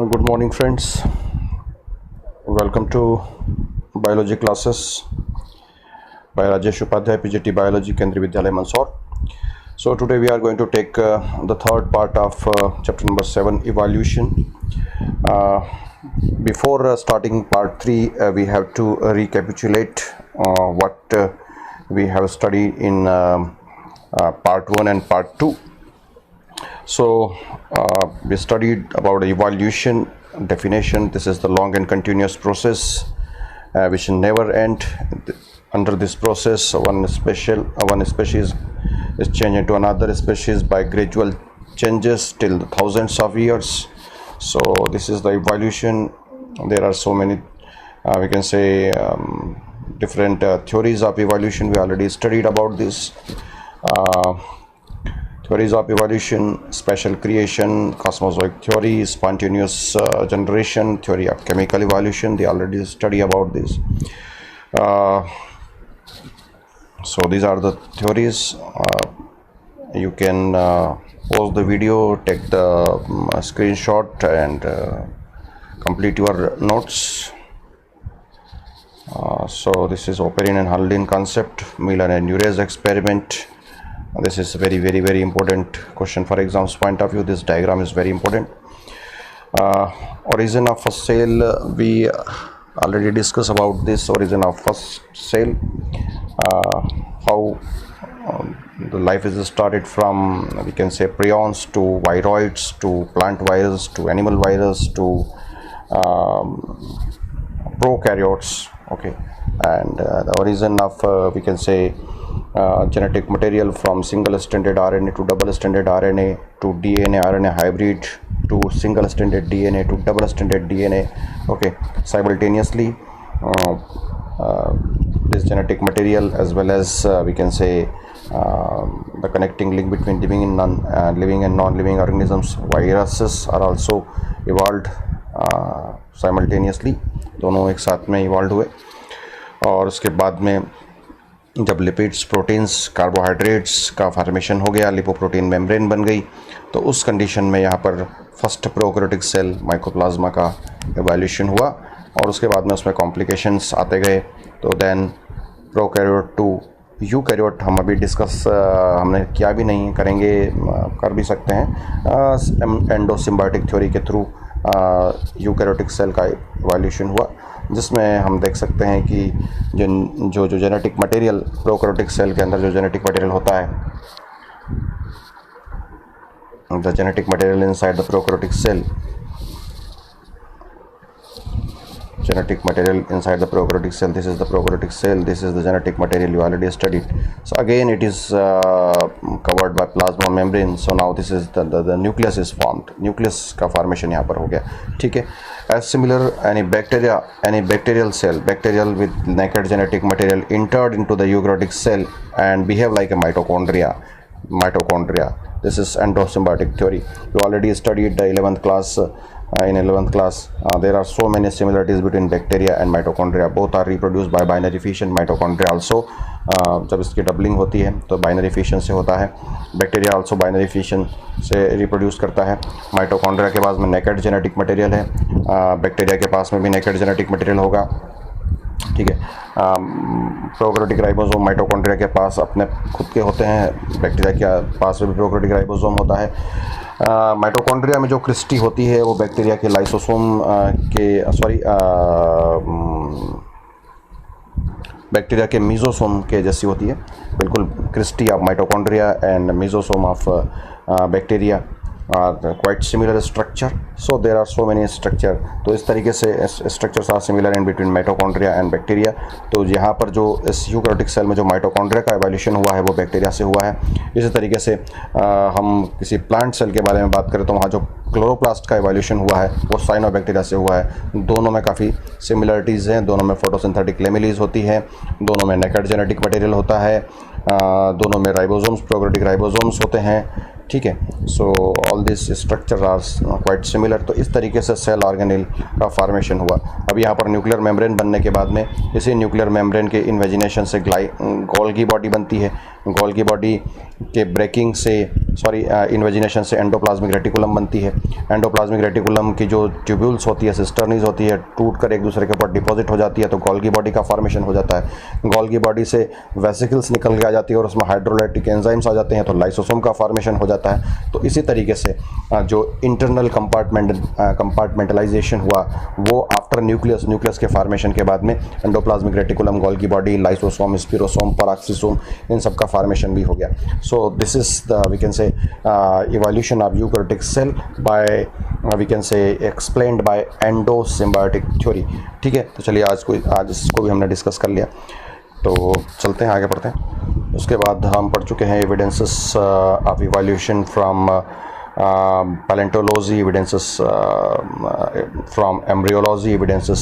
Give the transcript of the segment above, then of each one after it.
Good morning, friends. Welcome to biology classes by Rajesh Upadhyay, PGT Biology, Kendriya Vidyalaya, Mandsaur. So today we are going to take the third part of chapter number 7, evolution. Before starting part 3, we have to recapitulate what we have studied in part 1 and part 2. So we studied about evolution definition. This is the long and continuous process which never end. Under this process, one species is changed into another species by gradual changes till thousands of years. So this is the evolution. There are so many we can say different theories of evolution. We already studied about this. Theories of evolution, special creation, cosmozoic theory, spontaneous generation, theory of chemical evolution. They already study about this. So these are the theories. You can pause the video, take the screenshot and complete your notes. So this is Oparin and Haldane concept, Miller and Urey's experiment. This is very important question for exams point of view. This diagram is very important. Origin of a cell, we already discussed about this. Origin of first cell, how the life is started from, we can say, prions to viroids to plant virus to animal virus to prokaryotes. Okay, and the origin of we can say genetic material from single-stranded RNA to double-stranded RNA to DNA-RNA hybrid to single-stranded DNA to double-stranded DNA. Okay, simultaneously this genetic material as well as we can say the connecting link between living and non-living organisms, viruses are also evolved simultaneously. दोनों एक साथ में evolve हुए और उसके बाद में जब लिपिड्स, प्रोटीन्स, कार्बोहाइड्रेट्स का फॉर्मेशन हो गया, लिपोप्रोटीन मेम्ब्रेन बन गई, तो उस कंडीशन में यहाँ पर फर्स्ट प्रोकैरियोटिक सेल माइकोप्लाज्मा का एवोल्यूशन हुआ और उसके बाद में उसमें कॉम्प्लिकेशंस आते गए. तो देन प्रोकैरियोट टू यूकैरियोट हम अभी डिस्कस हमने किया भी नहीं, करेंगे, कर भी सकते हैं. एंडोसिम्बायोटिक थ्योरी के थ्रू यूकैरियोटिक सेल का एवोल्यूशन हुआ, जिसमें हम देख सकते हैं कि जो जेनेटिक मटेरियल प्रोकैरियोटिक सेल के अंदर जो जेनेटिक मटेरियल होता है, the genetic material inside the prokaryotic cell, genetic material inside the prokaryotic cell. This is the prokaryotic cell, this is the genetic material you already studied. So again it is covered by plasma membrane. So now this is the nucleus is formed. Nucleus का formation यहाँ पर हो गया. ठीक है. As similar, any bacterial cell, bacterial with naked genetic material entered into the eukaryotic cell and behave like a mitochondria. This is endosymbiotic theory. You already studied the 11th class. In 11th class, there are so many similarities between bacteria and mitochondria. Both are reproduced by binary fission. Mitochondria also, जब इसकी doubling होती है तो binary fission से होता है. Bacteria also binary fission से reproduce करता है. माइटोकॉन्ड्रिया के पास में नेकेड जेनेटिक मटेरियल है, बैक्टीरिया के पास में भी नेकेड जेनेटिक मटेरियल होगा. ठीक है. प्रोकैरियोटिक राइबोसोम माइटोकॉन्ड्रिया के पास अपने खुद के होते हैं, बैक्टीरिया के पास भी प्रोकैरियोटिक राइबोसोम होता है. माइटोकॉन्ड्रिया में जो क्रिस्टी होती है वो बैक्टीरिया के लाइसोसोम बैक्टीरिया के मीजोसोम के जैसी होती है. बिल्कुल cristae of mitochondria and mesosome of bacteria are quite similar structure. So there are so many structure. तो इस तरीके से structures are similar in between mitochondria and bacteria. तो यहाँ पर जो इस यूकैरियोटिक सेल में जो माइटोकॉन्ड्रिया का एवोल्यूशन हुआ है वो बैक्टीरिया से हुआ है. इसी तरीके से हम किसी प्लांट सेल के बारे में बात करें तो वहाँ जो क्लोरोप्लास्ट का एवोल्यूशन हुआ है वो साइनोबैक्टीरिया से हुआ है. दोनों में काफ़ी सिमिलरिटीज़ हैं. दोनों में फोटोसिंथेटिक लेमिलीज होती है, दोनों में नेकेड जेनेटिक मटेरियल होता है, दोनों में राइबोसोम्स, प्रोकैरियोटिक राइबोसोम्स होते हैं. ठीक है. So all this structure are quite similar. तो इस तरीके से सेल ऑर्गेनेल का फॉर्मेशन हुआ. अब यहाँ पर न्यूक्लियर मेम्ब्रेन बनने के बाद में इसी न्यूक्लियर मेम्ब्रेन के इन्वेजिनेशन से गोल्गी बॉडी बनती है. गोल्गी बॉडी के ब्रेकिंग से इन्वेजिनेशन से एंडोप्लाज्मिक रेटिकुलम बनती है। एंडोप्लाज्मिक रेटिकुलम की जो ट्यूब्यूल्स होती है, सिस्टर्नीज होती है, टूट कर एक दूसरे के ऊपर डिपॉजिट हो जाती है, तो गोल्गी बॉडी का फॉर्मेशन हो जाता है। गोल्गी बॉडी से वेसिकल्स निकल के आ जाती है और उसमें हाइड्रोलाइटिक एंजाइम्स आ जाते हैं, तो लाइसोसोम का फॉर्मेशन हो जाता है। तो इसी तरीके से जो इंटरनल कंपार्टमेंटलाइजेशन हुआ वो आफ्टर न्यूक्लियस के फॉर्मेशन के बाद में endoplasmic reticulum, Golgi body, lysosome, spherosome, peroxisome, इन सब का फॉर्मेशन भी हो गया। So this is the we can say evolution of eukaryotic cell by we can say explained by endosymbiotic theory. ठीक है, तो चलिए आज इसको भी हमने डिस्कस कर लिया, तो चलते हैं आगे बढ़ते हैं। उसके बाद हम पढ़ चुके हैं evidences of evolution from paleontology, evidences from embryology, evidences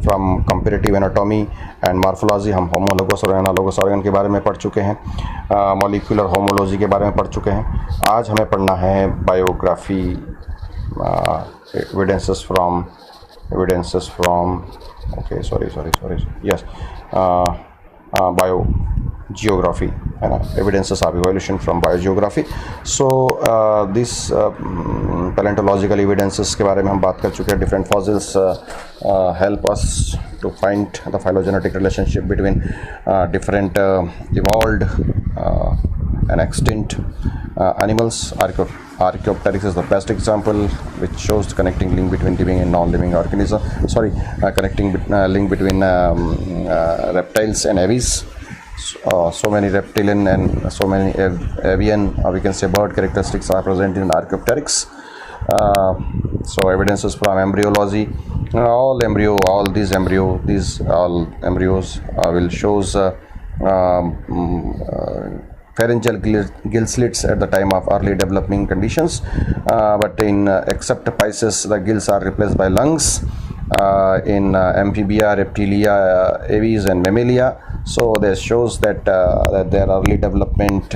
from comparative anatomy and morphology। हम होमोलोगस और एनालोगस ऑर्गन के बारे में पढ़ चुके हैं, मॉलिक्यूलर होमोलॉजी के बारे में पढ़ चुके हैं। आज हमें पढ़ना है biography, evidences from okay sorry yes biogeography है ना, evidences of evolution from biogeography। so this paleontological evidences के बारे में हम बात कर चुके हैं। different fossils help us to find the phylogenetic relationship between different evolved and extinct animals. Archaeopteryx is the best example, which shows the connecting link between living and non-living organism. Connecting link between reptiles and aves. So many reptilian and so many avian, we can say bird characteristics are present in Archaeopteryx. So evidences from embryology, all these embryos will shows pharyngeal gill slits at the time of early developing conditions, but in except Pisces the gills are replaced by lungs. In amphibia, reptilia, aves and mammalia, so this shows that their early development,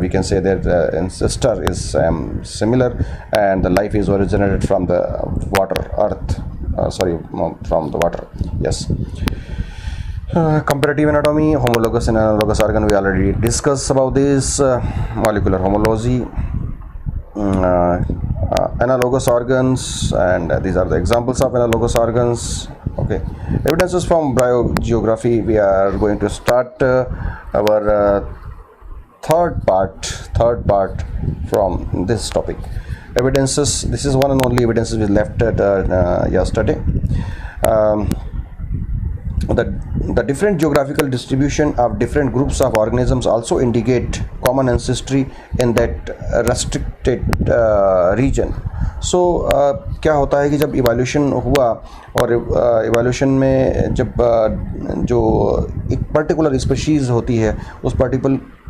we can say their ancestor is similar, and the life is originated from the from the water. Yes. Comparative anatomy, homologous and analogous organ, we already discussed about this. Molecular homology, analogous organs, and these are the examples of analogous organs. Okay, evidences from biogeography. We are going to start our third part from this topic. Evidences, this is one and only evidences we left at yesterday. The different geographical distribution of different groups of organisms also indicate common ancestry in that restricted region. So क्या होता है कि जब evolution हुआ और evolution में जब जो एक पर्टिकुलर स्पीशीज़ होती है उस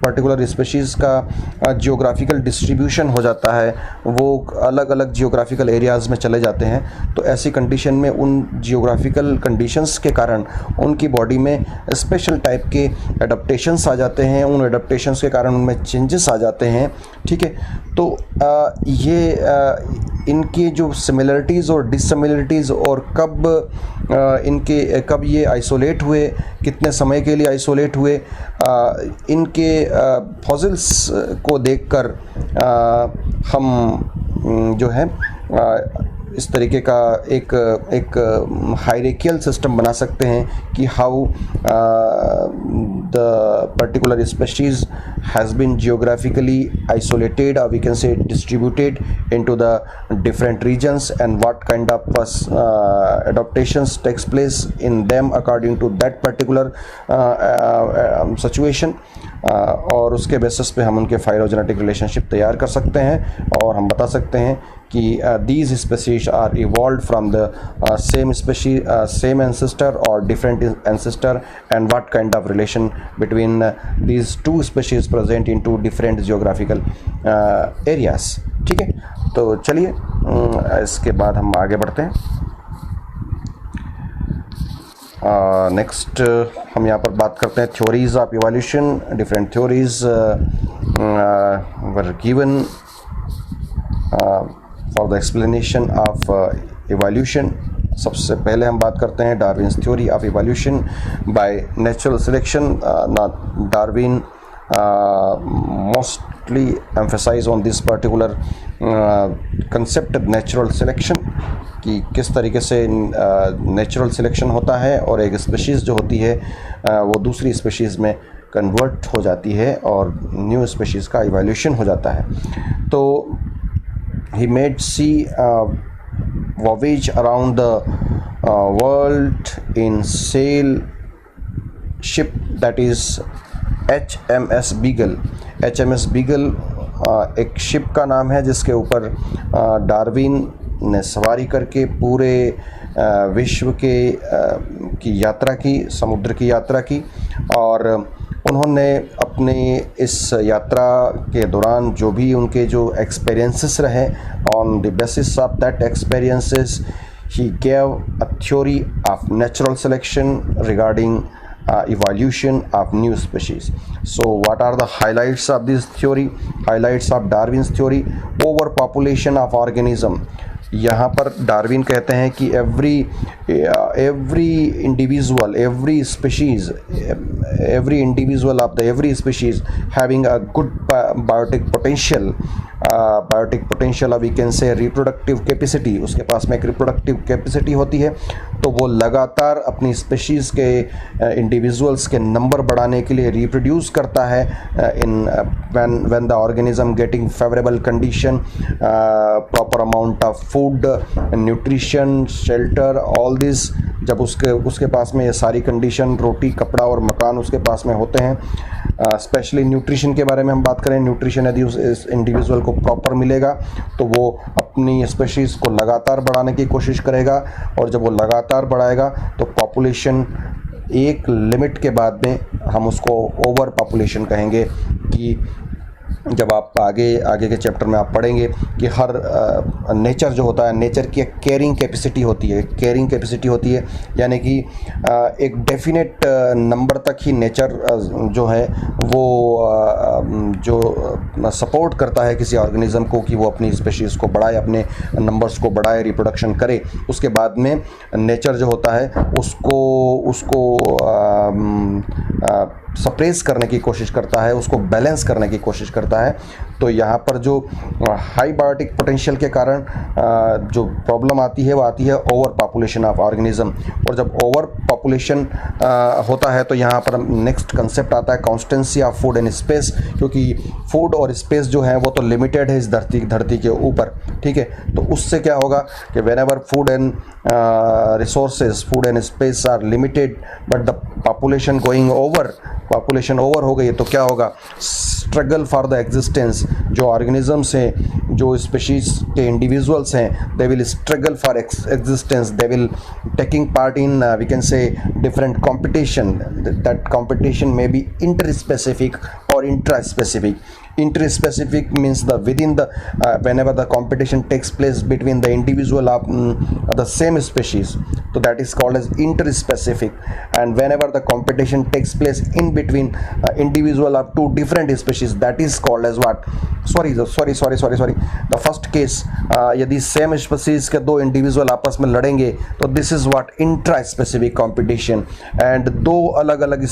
पर्टिकुलर स्पीशीज़ का जियोग्राफिकल डिस्ट्रीब्यूशन हो जाता है, वो अलग अलग जियोग्राफिकल एरियाज़ में चले जाते हैं। तो ऐसी कंडीशन में उन जियोग्राफिकल कंडीशंस के कारण उनकी बॉडी में स्पेशल टाइप के एडाप्टेशंस आ जाते हैं, उन एडाप्टेशंस के कारण उनमें चेंजेस आ जाते हैं। ठीक है, तो इनकी जो सिमिलरिटीज़ और डिससिमिलरिटीज़ और कब ये आइसोलेट हुए, कितने समय के लिए आइसोलेट हुए, इनके फॉसिल्स को देखकर हम जो है इस तरीके का एक हायरार्कियल सिस्टम बना सकते हैं कि how the particular species has been geographically isolated, or we can say distributed into the different regions, and what kind of adaptations takes place in them according to that particular situation, और उसके basis पे हम उनके phylogenetic relationship तैयार कर सकते हैं और हम बता सकते हैं कि these species are evolved from the same species, same ancestor or different ancestor, and what kind of relation between these two species present in two different geographical areas। ठीक है, तो चलिए इसके बाद हम आगे बढ़ते हैं। नेक्स्ट हम यहाँ पर बात करते हैं theories of evolution. Different theories were given for the explanation of evolution. सबसे पहले हम बात करते हैं Darwin's theory of evolution by natural selection. Darwin mostly emphasize on this particular concept natural selection, कि किस तरीके से नेचुरल सिलेक्शन होता है और एक स्पीशीज़ जो होती है वो दूसरी स्पीशीज़ में कन्वर्ट हो जाती है और न्यू स्पीशीज़ का इवोल्यूशन हो जाता है. तो he made sea voyage around the world in sail ship that is HMS Beagle. HMS Beagle एक शिप का नाम है जिसके ऊपर डार्विन ने सवारी करके पूरे विश्व के की यात्रा की, समुद्र की यात्रा की, और उन्होंने अपने इस यात्रा के दौरान जो भी उनके जो एक्सपीरियंसेस रहे, on the basis of that experiences he gave a theory of natural selection regarding evolution of new species. So what are the highlights of this theory? Highlights of Darwin's theory: overpopulation of organism. यहाँ पर Darwin कहते हैं कि every individual, every species, every individual of the every species having a good biotic potential, we can say reproductive capacity, उसके पास में एक reproductive capacity होती है, तो वो लगातार अपनी स्पेशीज़ के इंडिविजुअल्स के नंबर बढ़ाने के लिए रिप्रोड्यूस करता है इन when the organism getting favorable condition, proper amount of food, nutrition, shelter, all this, जब उसके पास में ये सारी कंडीशन, रोटी, कपड़ा और मकान उसके पास में होते हैं. स्पेशली न्यूट्रिशन के बारे में हम बात करें, न्यूट्रिशन यदि उस इंडिविजुअल को प्रॉपर मिलेगा तो वो अपनी स्पेशीज़ को लगातार बढ़ाने की कोशिश करेगा, और जब वो लगातार बढ़ाएगा तो पॉपुलेशन एक लिमिट के बाद में हम उसको ओवर पॉपुलेशन कहेंगे. कि जब आप आगे के चैप्टर में आप पढ़ेंगे कि हर नेचर जो होता है, नेचर की एक कैरिंग कैपेसिटी होती है, यानी कि एक डेफिनेट नंबर तक ही नेचर जो है वो जो सपोर्ट करता है किसी ऑर्गेनिज्म को कि वो अपनी स्पेशीज़ को बढ़ाए, अपने नंबर्स को बढ़ाए, रिप्रोडक्शन करे. उसके बाद में नेचर जो होता है उसको सप्रेस करने की कोशिश करता है, उसको बैलेंस करने की कोशिश करता है. तो यहाँ पर जो हाई बायोटिक पोटेंशियल के कारण जो प्रॉब्लम आती है वो आती है ओवर पॉपुलेशन ऑफ ऑर्गेनिज्म. और जब ओवर पॉपुलेशन होता है तो यहाँ पर नेक्स्ट कंसेप्ट आता है constituency of food and space, क्योंकि फूड और स्पेस जो है वो तो लिमिटेड है इस धरती के ऊपर. ठीक है, तो उससे क्या होगा कि whenever food and resources, food and space are limited but the population going over, population over हो गई तो क्या होगा, स्ट्रगल फॉर द एग्जिस्टेंस. जो ऑर्गेनिजम्स हैं, जो स्पीशीज़ के इंडिविजुअल्स हैं, they will struggle for existence, they will taking part in we can say different competition. That competition may be interspecific or intraspecific. Interspecific means the within the whenever the competition takes place between the individual of the same species, so that is called as interspecific. And whenever the competition takes place in between individual of two different species, that is called as what, sorry the first case, यदि same species के दो individual आपस में लड़ेंगे तो this is what intraspecific competition. And दो अलग अलग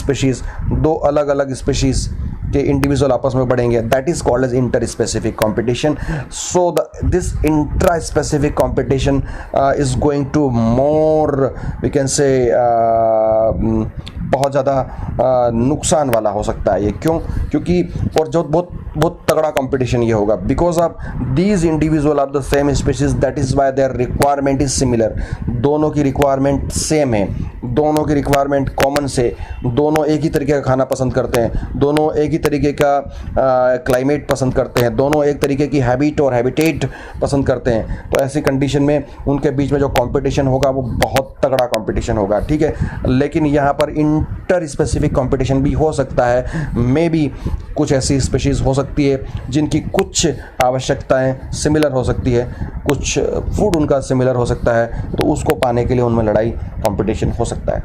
स्पीशीज के इंडिविजुअल आपस में बढ़ेंगे, that is called as interspecific competition. So this intraspecific competition is going to more we can say बहुत ज़्यादा नुकसान वाला हो सकता है ये. क्यों? क्योंकि और जो बहुत तगड़ा कंपटीशन ये होगा because of these individual of the same species, that is why their requirement is similar. दोनों की रिक्वायरमेंट सेम है, दोनों की रिक्वायरमेंट कॉमन से, दोनों एक ही तरीके का खाना पसंद करते हैं, दोनों एक ही तरीके का क्लाइमेट पसंद करते हैं, दोनों एक तरीके की हैबिट और हैबिटेट पसंद करते हैं. तो ऐसी कंडीशन में उनके बीच में जो कंपटीशन होगा वो बहुत तगड़ा कंपटीशन होगा. ठीक है, लेकिन यहाँ पर इंटर स्पेसिफिक कंपटीशन भी हो सकता है. मे बी कुछ ऐसी स्पीशीज़ हो सकती है जिनकी कुछ आवश्यकताएं सिमिलर हो सकती है, कुछ फूड उनका सिमिलर हो सकता है, तो उसको पाने के लिए उनमें लड़ाई कंपटीशन हो सकता है.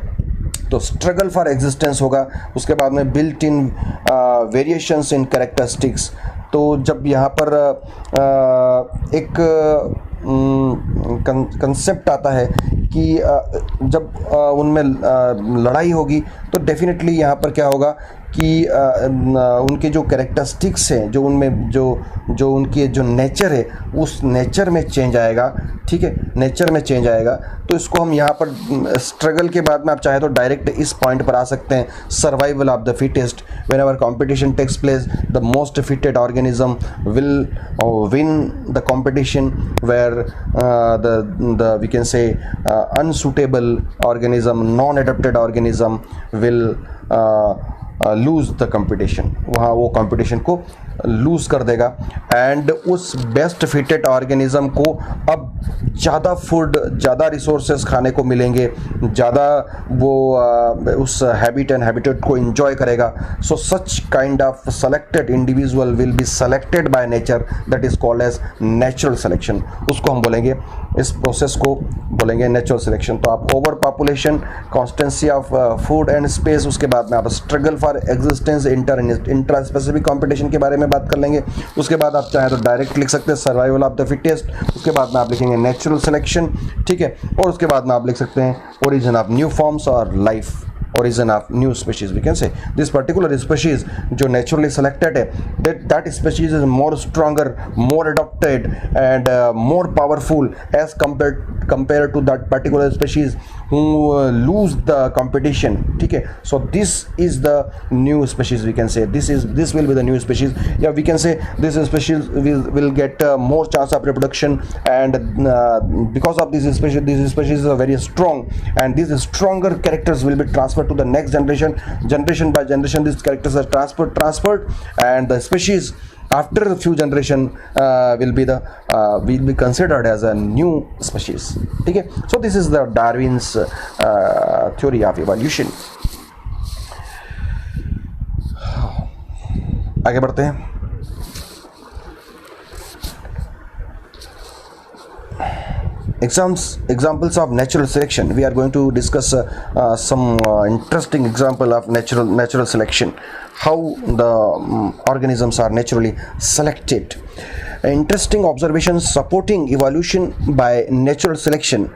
तो स्ट्रगल फॉर एग्जिस्टेंस होगा. उसके बाद में built in variations in characteristics. तो जब यहाँ पर एक कंसेप्ट आता है कि जब उनमें लड़ाई होगी तो डेफिनेटली यहाँ पर क्या होगा कि उनके जो कैरेक्टरिस्टिक्स हैं, जो उनमें जो उनके जो नेचर है, उस नेचर में चेंज आएगा, ठीक है, नेचर में चेंज आएगा। तो इसको हम यहाँ पर स्ट्रगल के बाद में आप चाहे तो डायरेक्ट इस पॉइंट पर आ सकते हैं, survival of the fittest. Whenever competition takes place, the most fitted organism will win the competition, where the we can say unsuitable organism, non adapted organism will lose the competition, वहाँ वो competition को loose कर देगा। And उस best fitted organism को अब ज़्यादा food, ज़्यादा रिसोर्सेज खाने को मिलेंगे, ज़्यादा वो उस हैबिट एंड हैबिटेट को इंजॉय करेगा। So such kind of selected individual will be selected by nature, that is called as natural selection. उसको हम बोलेंगे, इस प्रोसेस को बोलेंगे नेचुरल सिलेक्शन। तो आप over population, constituency of food and space, उसके बाद में आप struggle for existence, intra specific competition के बारे में बात कर लेंगे। उसके बाद आप चाहें तो डायरेक्ट लिख सकते हैं सर्वाइवल ऑफ द फिटेस्ट, उसके बाद में आप लिखेंगे नेचुरल सिलेक्शन, ठीक है, और उसके बाद में आप लिख सकते हैं ओरिजिन ऑफ न्यू फॉर्म्स और life, origin of new species. We can say this particular species जो naturally selected है, that species is more stronger, more adapted and more powerful as compared to that particular species who lose the competition, ठीक है। So this is the new species, we can say this will be the new species. Yeah, we can say this species will get more chance of reproduction, and because of this species are very strong, and these stronger characters will be transferred to the next generation by generation. These characters are transferred, and the species after a few generation will be considered as a new species, ठीक है। So this is the Darwin's theory of evolution. आगे बढ़ते हैं। Examples of natural selection. We are going to discuss some interesting example of natural selection, how the organisms are naturally selected. Interesting observations supporting evolution by natural selection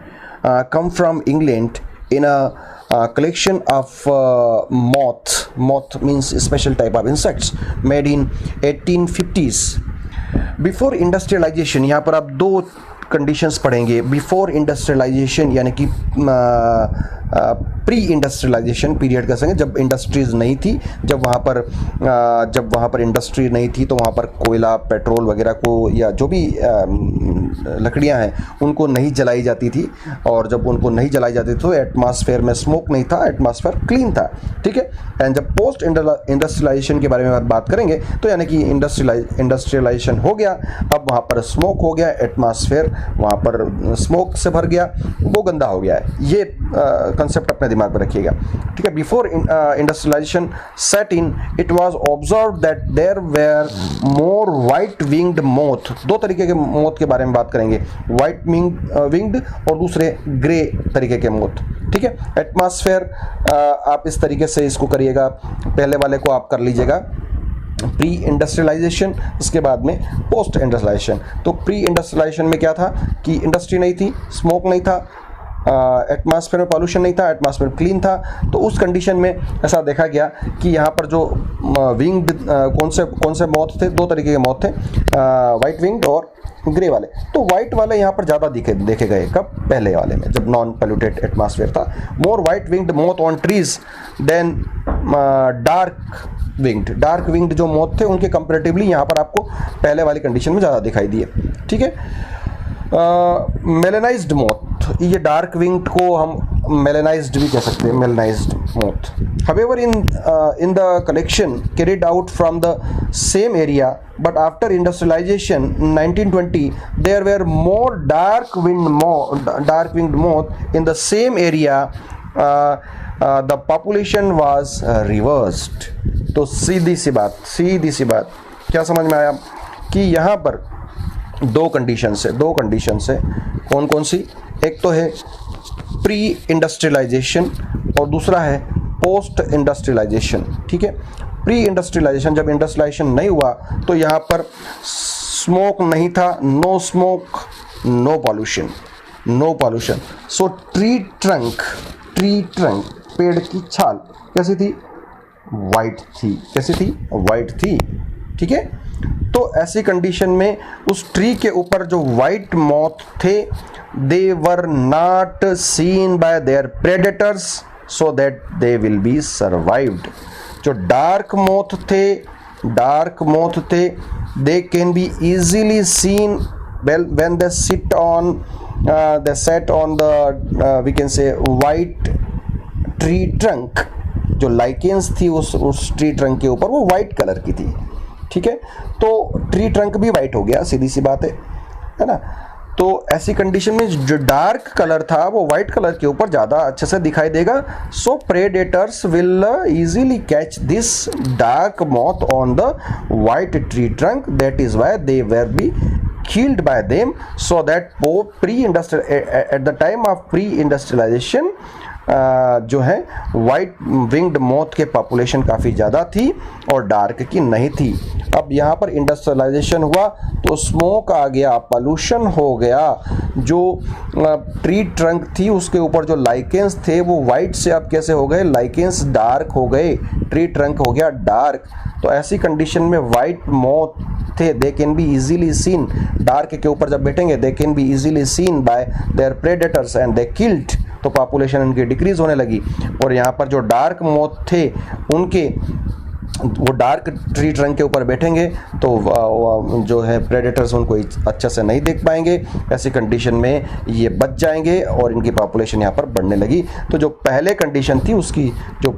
come from England in a collection of moth means a special type of insects, made in 1850s. Before industrialization, यहाँ पर आप दो conditions पढ़ेंगे। Before industrialisation यानी कि pre industrialisation period कह सकते हैं, जब इंडस्ट्रीज नहीं थी, जब वहाँ पर इंडस्ट्री नहीं थी, तो वहाँ पर कोयला, पेट्रोल वगैरह को या जो भी लकड़ियाँ हैं उनको नहीं जलाई जाती थी। और जब उनको नहीं जलाई जाती थी तो एटमॉस्फेयर में स्मोक नहीं था, एटमॉस्फेयर क्लीन था, ठीक है। एंड जब पोस्ट इंडस्ट्रियलाइजेशन के बारे में बात करेंगे तो यानी कि इंडस्ट्रियलाइजेशन हो गया, अब वहाँ पर स्मोक हो गया, एटमॉस्फेयर वहाँ पर स्मोक से भर गया, वो गंदा हो गया है। ये कंसेप्ट अपने दिमाग में रखिएगा, ठीक है। Before industrialisation set in, it was observed that there were more white winged moth. दो तरीके के मोथ के बारे में बात करेंगे, वाइट विंग्ड और दूसरे ग्रे तरीके के मोथ, ठीक है। एटमॉस्फेयर आप इस तरीके से इसको करिएगा, पहले वाले को आप कर लीजिएगा प्री इंडस्ट्रियलाइजेशन, उसके बाद में पोस्ट इंडस्ट्रियलाइजेशन। तो प्री इंडस्ट्रियलाइजेशन में क्या था कि इंडस्ट्री नहीं थी, स्मोक नहीं था, एटमॉस्फेयर में पॉल्यूशन नहीं था, एटमॉस्फेयर क्लीन था। तो उस कंडीशन में ऐसा देखा गया कि यहाँ पर जो विंग्ड कौन से मौत थे, दो तरीके के मौत थे, वाइट विंग्ड और ग्रे वाले। तो वाइट वाले यहाँ पर ज़्यादा देखे गए, कब? पहले वाले में, जब नॉन पोल्यूटेड एटमॉस्फेयर था। More white winged moth on trees then dark winged जो मोथ थे उनके कंपेरेटिवली यहाँ पर आपको पहले वाली कंडीशन में ज़्यादा दिखाई दिए, ठीक है। मेलेनाइज्ड मोथ, ये डार्क विंग्ड को हम मेलेनाइज्ड भी कह सकते हैं, मेलेनाइज्ड moth. However, in the collection carried out from the same area, but after industrialization 1920, there were more dark winged moth in the same area. The population was reversed. तो सीधी सी बात क्या समझ में आया कि यहाँ पर दो कंडीशन से कौन कौन सी? एक तो है प्री इंडस्ट्रियलाइजेशन और दूसरा है पोस्ट इंडस्ट्रियलाइजेशन, ठीक है। प्री इंडस्ट्रियलाइजेशन, जब इंडस्ट्रियलाइजेशन नहीं हुआ तो यहाँ पर स्मोक नहीं था, no smoke, no pollution. So tree trunk, पेड़ की छाल कैसी थी? वाइट थी। कैसी थी? वाइट थी। ठीक है, तो ऐसी कंडीशन में उस ट्री के ऊपर जो वाइट मॉथ थे, they were not seen by their predators so that they will be survived. जो डार्क मोथ थे they can be easily seen when they sit on the we can say white tree trunk। जो lichens थी उस tree trunk के ऊपर वो white colour की थी। ठीक है, तो ट्री ट्रंक भी वाइट हो गया, सीधी सी बात है ना। तो ऐसी कंडीशन में जो डार्क कलर था वो वाइट कलर के ऊपर ज़्यादा अच्छे से दिखाई देगा। So predators will easily catch this dark moth on the white tree trunk, that is why they were be killed by them। so that at the time of pre-industrialization जो है white winged moth के population काफ़ी ज़्यादा थी और dark की नहीं थी। अब यहाँ पर इंडस्ट्रियलाइजेशन हुआ तो स्मोक आ गया, पोल्यूशन हो गया। जो ट्री ट्रंक थी उसके ऊपर जो लाइकेंस थे वो वाइट से अब कैसे हो गए? लाइकेंस डार्क हो गए, ट्री ट्रंक हो गया डार्क। तो ऐसी कंडीशन में वाइट मोथ थे, they can be easily seen, dark के ऊपर जब बैठेंगे they can be easily seen by their predators and they killed. तो पॉपुलेशन उनकी डिक्रीज होने लगी। और यहाँ पर जो डार्क मोथ थे उनके वो डार्क ट्री ट्रंक के ऊपर बैठेंगे तो जो है प्रेडेटर्स उनको अच्छे से नहीं देख पाएंगे। ऐसी कंडीशन में ये बच जाएंगे और इनकी पॉपुलेशन यहाँ पर बढ़ने लगी। तो जो पहले कंडीशन थी उसकी जो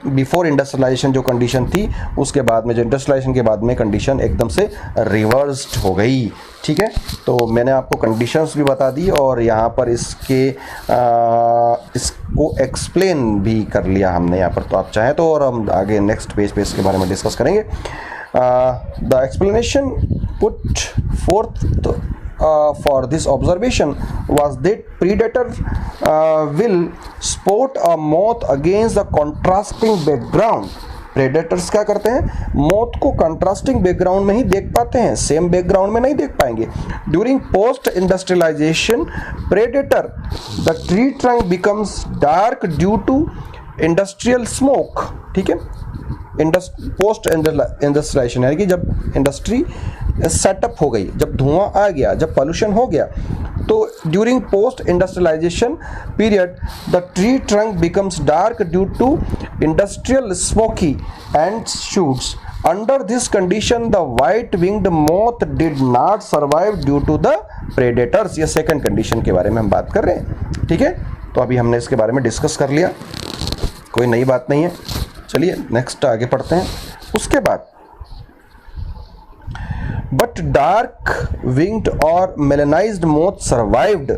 बिफोर इंडस्ट्रियलाइजेशन जो कंडीशन थी, उसके बाद में जो इंडस्ट्रियलाइजेशन के बाद में कंडीशन एकदम से रिवर्स्ड हो गई। ठीक है, तो मैंने आपको कंडीशंस भी बता दी और यहाँ पर इसको एक्सप्लेन भी कर लिया हमने यहाँ पर। तो आप चाहें तो और हम आगे नेक्स्ट पेज पे इसके बारे में डिस्कस करेंगे। The explanation put fourth for this observation was that predator will spot a moth against the contrasting background। Predators क्या करते हैं? मौत को कंट्रास्टिंग बैकग्राउंड में ही देख पाते हैं, सेम बैकग्राउंड में नहीं देख पाएंगे। During post industrialisation predator the tree trunk becomes dark due to industrial smoke. ठीक है, पोस्ट इंडस्ट्रियलाइजेशन यानी कि जब इंडस्ट्री सेटअप हो गई, जब धुआं आ गया, जब पॉल्यूशन हो गया, तो during post industrialisation period the tree trunk becomes dark due to industrial smoky and soots. Under this condition the white winged moth did not survive due to the predators. ये सेकंड कंडीशन के बारे में हम बात कर रहे हैं। ठीक है, तो अभी हमने इसके बारे में डिस्कस कर लिया, कोई नई बात नहीं है। चलिए नेक्स्ट आगे पढ़ते हैं। उसके बाद बट डार्क विंग्ड और मेलेनाइज्ड मोथ सर्वाइव्ड।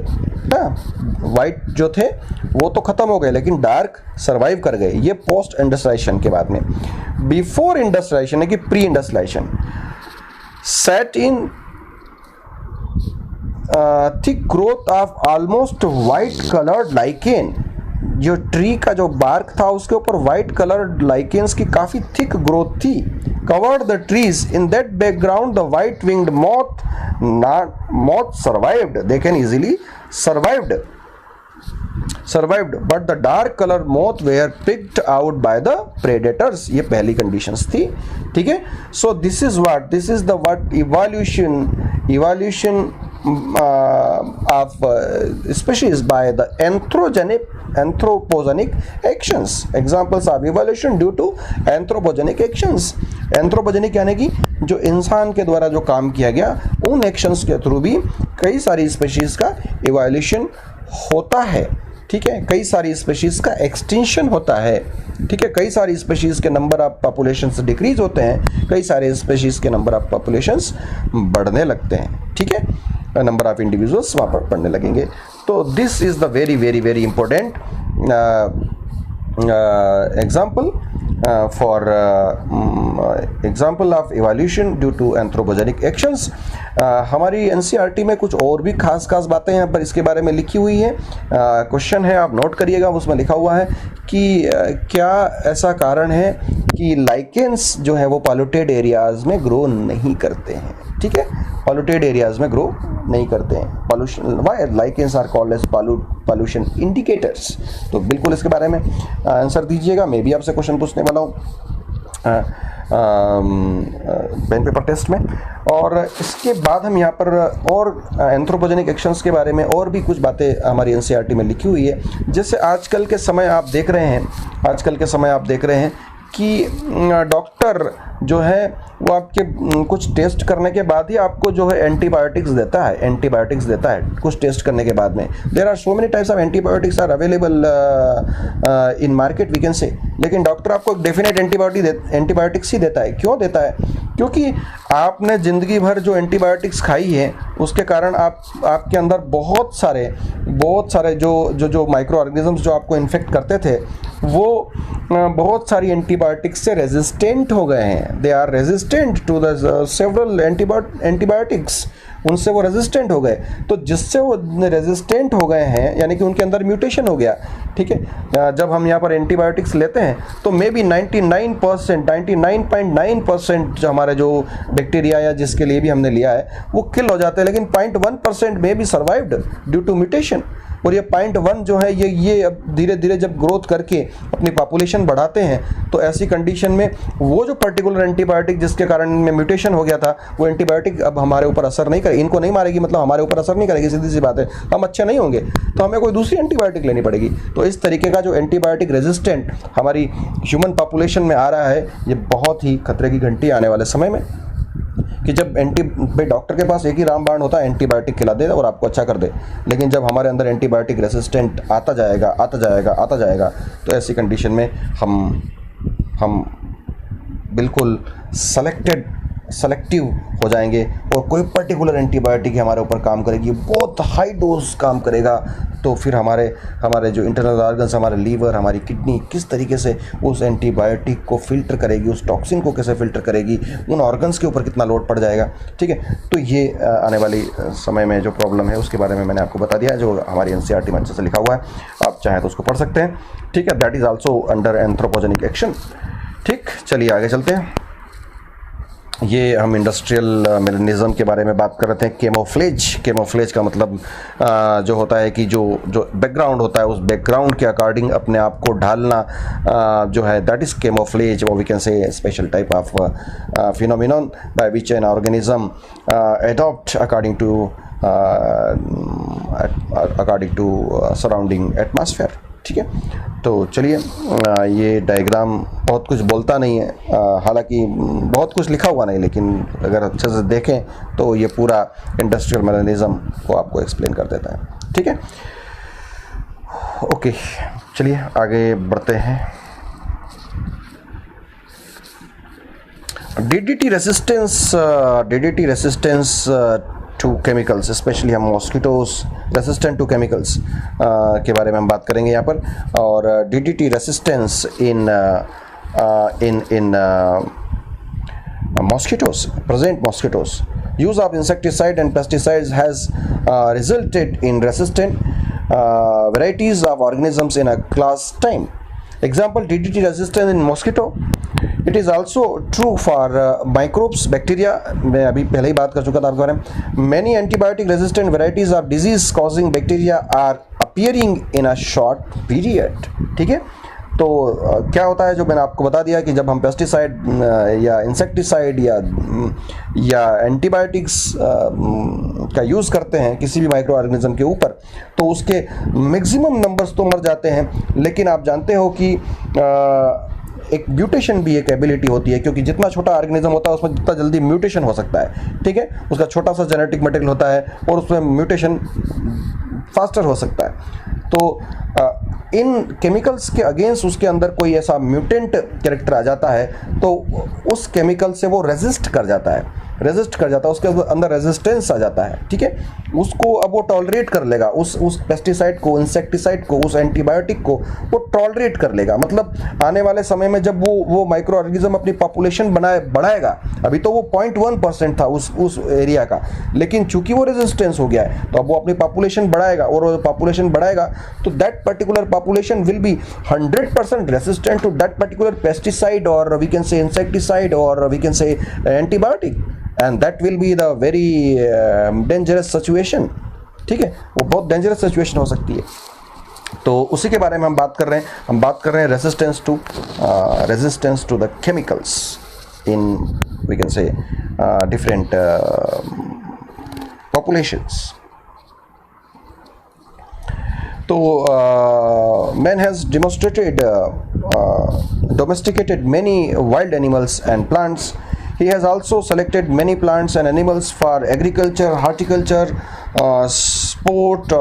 वाइट जो थे वो तो खत्म हो गए लेकिन डार्क सर्वाइव कर गए। ये पोस्ट इंडस्ट्रियलाइजेशन के बाद में। बिफोर इंडस्ट्रियलाइजेशन है कि pre industrialisation set in thick growth of almost white coloured lichen. जो ट्री का जो बार्क था उसके ऊपर वाइट कलर्ड लाइकेंस की काफी थिक ग्रोथ थी। Covered the trees in that background the white winged moth survived, they can easily survived but the dark color moth were picked out by the predators। ये पहली conditions थी। ठीक है, so this is the evolution of species by the anthropogenic actions। examples of evolution due to anthropogenic actions। anthropogenic यानी कि जो इंसान के द्वारा जो काम किया गया उन एक्शंस के थ्रू भी कई सारी स्पीशीज का इवोल्यूशन होता है। ठीक है, कई सारी स्पीशीज का एक्सटिंक्शन होता है। ठीक है, कई सारी स्पीशीज के नंबर ऑफ पॉपुलेशंस डिक्रीज होते हैं, कई सारे स्पीशीज के नंबर ऑफ पॉपुलेशंस बढ़ने लगते हैं। ठीक है, नंबर ऑफ इंडिविजुअल्स वहाँ पर बढ़ने लगेंगे। तो this is the very very very important example for example of evolution due to anthropogenic actions। हमारी NCERT में कुछ और भी खास बातें यहाँ पर इसके बारे में लिखी हुई है। क्वेश्चन है, आप नोट करिएगा, उसमें लिखा हुआ है कि क्या ऐसा कारण है कि लाइकेंस जो है वो पॉल्यूटेड एरियाज में ग्रो नहीं करते हैं। ठीक है, पॉल्यूटेड एरियाज में ग्रो नहीं करते हैं। Pollution, why lichens are called as pollution indicators. तो बिल्कुल इसके बारे में आंसर दीजिएगा, मैं भी आपसे क्वेश्चन पूछने वाला हूँ पेन पेपर टेस्ट में। और इसके बाद हम यहाँ पर और एंथ्रोपोजेनिक एक्शंस के बारे में और भी कुछ बातें हमारी एनसीईआरटी में लिखी हुई है। जैसे आजकल के समय आप देख रहे हैं कि डॉक्टर जो है वो आपके कुछ टेस्ट करने के बाद ही आपको जो है एंटीबायोटिक्स देता है कुछ टेस्ट करने के बाद में। There are so many types of antibiotics are available in market we can say, लेकिन डॉक्टर आपको एक डेफिनेट एंटीबायोटिक्स ही देता है। क्यों देता है? क्योंकि आपने ज़िंदगी भर जो एंटीबायोटिक्स खाई है उसके कारण आपके अंदर बहुत सारे जो माइक्रो ऑर्गेनिजम्स जो आपको इन्फेक्ट करते थे वो बहुत सारी एंटीबायोटिक्स से रेजिस्टेंट हो गए हैं। They are resistant to the several antibiotics, उनसे वो रेजिस्टेंट हो गए। तो जिससे वो रेजिस्टेंट हो गए हैं यानी कि उनके अंदर म्यूटेशन हो गया, ठीक है। जब हम यहाँ पर एंटीबायोटिक्स लेते हैं तो मे बी 99.9% जो हमारे जो बैक्टीरिया या जिसके लिए भी हमने लिया है वो किल हो जाते हैं, लेकिन 0.1% maybe survived due to mutation. और ये 0.1 जो है ये अब धीरे धीरे जब ग्रोथ करके अपनी पॉपुलेशन बढ़ाते हैं तो ऐसी कंडीशन में वो जो पर्टिकुलर एंटीबायोटिक जिसके कारण इनमें म्यूटेशन हो गया था वो एंटीबायोटिक अब हमारे ऊपर असर नहीं करेगी, इनको नहीं मारेगी, मतलब हमारे ऊपर असर नहीं करेगी, सीधी सी बात है। हम अच्छे नहीं होंगे तो हमें कोई दूसरी एंटीबायोटिक लेनी पड़ेगी। तो इस तरीके का जो एंटीबायोटिक रेजिस्टेंट हमारी ह्यूमन पॉपुलेशन में आ रहा है ये बहुत ही खतरे की घंटी आने वाले समय में, कि जब भाई डॉक्टर के पास एक ही रामबाण होता है, एंटीबायोटिक खिला दे और आपको अच्छा कर दे, लेकिन जब हमारे अंदर एंटीबायोटिक रेसिस्टेंट आता जाएगा तो ऐसी कंडीशन में हम बिल्कुल सेलेक्टिव हो जाएंगे और कोई पर्टिकुलर एंटीबायोटिक हमारे ऊपर काम करेगी, बहुत हाई डोज काम करेगा, तो फिर हमारे जो इंटरनल ऑर्गन्स, हमारे लीवर, हमारी किडनी किस तरीके से उस एंटीबायोटिक को फिल्टर करेगी, उस टॉक्सिन को कैसे फिल्टर करेगी, उन ऑर्गन्स के ऊपर कितना लोड पड़ जाएगा, ठीक है। तो ये आने वाली समय में जो प्रॉब्लम है उसके बारे में मैंने आपको बता दिया है, जो हमारी एनसीईआरटी में अच्छे से लिखा हुआ है, आप चाहें तो उसको पढ़ सकते हैं, ठीक है। That is also under anthropogenic action, ठीक। चलिए आगे चलते हैं। ये हम इंडस्ट्रियल मेलेनिज्म के बारे में बात कर रहे थे। केमोफ्लेज का मतलब जो होता है कि जो बैकग्राउंड होता है उस बैकग्राउंड के अकॉर्डिंग अपने आप को ढालना जो है, दैट इज़ केमोफ्लेज, और we can say special type of phenomenon by which an organism adopt according to surrounding atmosphere, ठीक है। तो चलिए, ये डायग्राम बहुत कुछ बोलता नहीं है, हालांकि बहुत कुछ लिखा हुआ नहीं, लेकिन अगर अच्छे से देखें तो ये पूरा इंडस्ट्रियल मेलेनिज्म को आपको एक्सप्लेन कर देता है, ठीक है। ओके, चलिए आगे बढ़ते हैं। DDT resistance to chemicals, specially हम मॉस्किटोज रेसिस्टेंट टू केमिकल्स के बारे में हम बात करेंगे यहाँ पर। और DDT resistance in mosquitoes, use of insecticide and pesticides has resulted in resistant varieties of organisms in a class time. Example, DDT resistance in mosquito. It is also true for microbes, bacteria. मैं अभी पहले ही बात कर चुका था आपके बारे में. Many antibiotic resistant varieties of disease causing bacteria are appearing in a short period. ठीक है. तो क्या होता है, जो मैंने आपको बता दिया कि जब हम पेस्टिसाइड या इंसेक्टिसाइड या एंटीबायोटिक्स का यूज़ करते हैं किसी भी माइक्रो ऑर्गेनिज्म के ऊपर, तो उसके मैक्सिमम नंबर्स तो मर जाते हैं, लेकिन आप जानते हो कि एक म्यूटेशन भी एक एबिलिटी होती है, क्योंकि जितना छोटा ऑर्गेनिज्म होता है उसमें जितना जल्दी म्यूटेशन हो सकता है, ठीक है। उसका छोटा सा जेनेटिक मटेरियल होता है और उसमें म्यूटेशन फास्टर हो सकता है। तो इन केमिकल्स के अगेंस्ट उसके अंदर कोई ऐसा म्यूटेंट कैरेक्टर आ जाता है तो उस केमिकल से वो रेजिस्ट कर जाता है, उसके अंदर रेजिस्टेंस आ जाता है, ठीक है। उसको अब वो टॉलरेट कर लेगा, उस पेस्टिसाइड को, इंसेक्टिसाइड को, उस एंटीबायोटिक को वो टॉलरेट कर लेगा। मतलब आने वाले समय में जब वो माइक्रो ऑर्गेनिज्म अपनी पॉपुलेशन बढ़ाएगा, अभी तो वो 0.1% था उस एरिया का, लेकिन चूंकि वो रेजिस्टेंस हो गया है तो अब वो अपनी पॉपुलेशन बढ़ाएगा, और वो पॉपुलेशन बढ़ाएगा तो that particular population will be 100% resistant to that particular pesticide, और वी कैन से इंसेक्टिसाइड, और we can say antibiotic. And that will be the very dangerous situation, ठीक है, वो बहुत डेंजरस सिचुएशन हो सकती है। तो उसी के बारे में हम बात कर रहे हैं। हम बात कर रहे हैं resistance to the chemicals in we can say different populations. तो man has demonstrated domesticated many wild animals and plants. He has also selected many plants and animals for agriculture, horticulture, sport,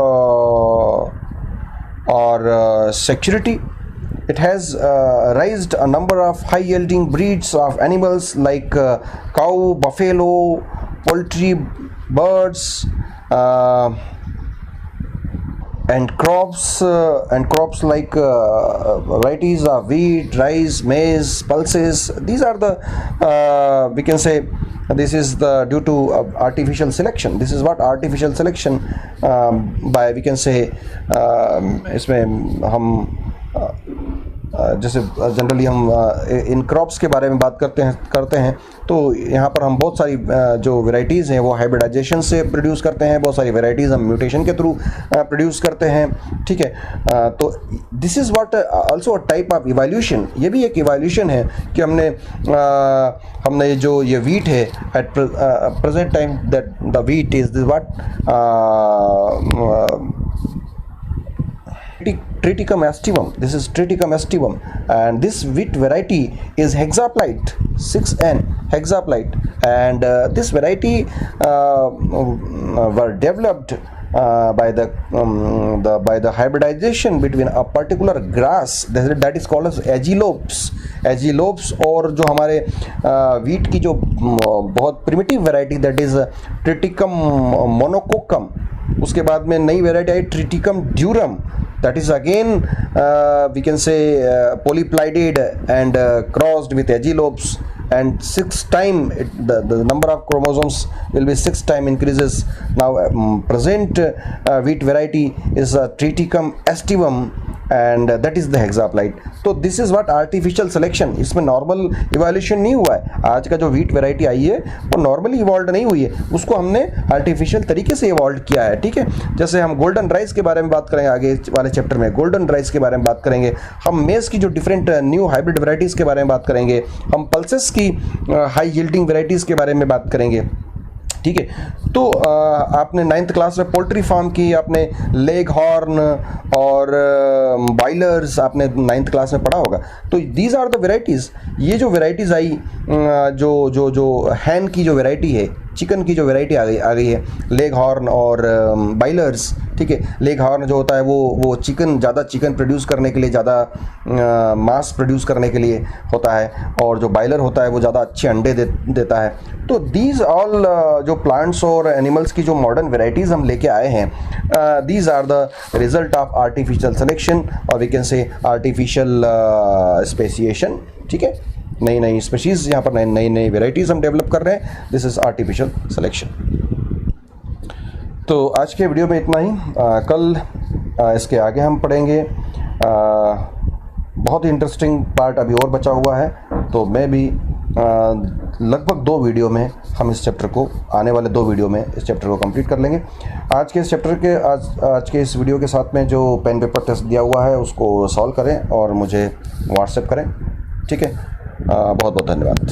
or security. It has raised a number of high-yielding breeds of animals like cow, buffalo, poultry, birds, and crops like varieties of wheat, rice, maize, pulses. These are the we can say this is the due to artificial selection. This is what artificial selection by we can say इसमें हम जैसे generally हम इन crops के बारे में बात करते हैं तो यहाँ पर हम बहुत सारी जो वैरायटीज़ हैं वो हाइब्रिडाइजेशन से प्रोड्यूस करते हैं, बहुत सारी वैरायटीज़ हम म्यूटेशन के थ्रू प्रोड्यूस करते हैं, ठीक है। तो this is what also a type of evolution. ये भी एक इवोल्यूशन है कि हमने जो ये वीट है at present time that the wheat is this what Triticum aestivum. This is Triticum aestivum, and this wheat variety is hexaplite 6N hexaplite, and this variety were developed by the hybridization between a particular grass that is called as Aegilops और जो हमारे wheat की जो बहुत primitive variety that is Triticum monococcum, उसके बाद में नई वैरायटी आई Triticum durum that is again we can say polyplyded and crossed with agilopes, and 6 time the number of chromosomes will be 6 time increases. Now present wheat variety is Triticum aestivum and that is the hexaplite. तो this is what artificial selection, इसमें normal evolution नहीं हुआ है। आज का जो wheat variety आई है वो नॉर्मली इवॉल्व नहीं हुई है, उसको हमने आर्टिफिशियल तरीके से इवॉल्व किया है, ठीक है। जैसे हम गोल्डन राइस के बारे में बात करेंगे आगे वाले चैप्टर में, गोल्डन राइस के बारे में बात करेंगे, हम मेज़ की जो डिफरेंट न्यू हाइब्रिड वैरायटीज़ के बारे में बात करेंगे, हम पल्सेस की हाई यील्डिंग वैरायटीज़ के बारे में बात करेंगे, ठीक है। तो आपने 9th क्लास में पोल्ट्री फार्म की, आपने लेग हॉर्न और बॉयलर्स आपने 9th क्लास में पढ़ा होगा। तो दीज आर द वेराइटीज़। ये जो वेराइटीज़ आई जो हैन की जो वेराइटी है, चिकन की जो वेराइटी आ गई है, लेग हॉर्न और बाइलर्स, ठीक है। लेग हॉर्न जो होता है वो चिकन ज़्यादा चिकन प्रोड्यूस करने के लिए, ज़्यादा मांस प्रोड्यूस करने के लिए होता है, और जो बाइलर होता है वो ज़्यादा अच्छे अंडे देता है। तो दीज ऑल जो प्लांट्स और एनिमल्स की जो मॉडर्न वेराइटीज़ हम लेके आए हैं, these are the result of artificial selection और we can say artificial speciation, ठीक है। नई नई स्पीशीज़ यहाँ पर नई नई वेराइटीज़ हम डेवलप कर रहे हैं, दिस इज़ आर्टिफिशियल सिलेक्शन। तो आज के वीडियो में इतना ही। कल इसके आगे हम पढ़ेंगे। बहुत ही इंटरेस्टिंग पार्ट अभी और बचा हुआ है, तो मैं भी लगभग 2 वीडियो में हम इस चैप्टर को, आने वाले 2 वीडियो में इस चैप्टर को कंप्लीट कर लेंगे। आज के इस चैप्टर के आज के इस वीडियो के साथ में जो पेन पेपर टेस्ट दिया हुआ है उसको सॉल्व करें और मुझे व्हाट्सएप करें, ठीक है। बहुत बहुत धन्यवाद।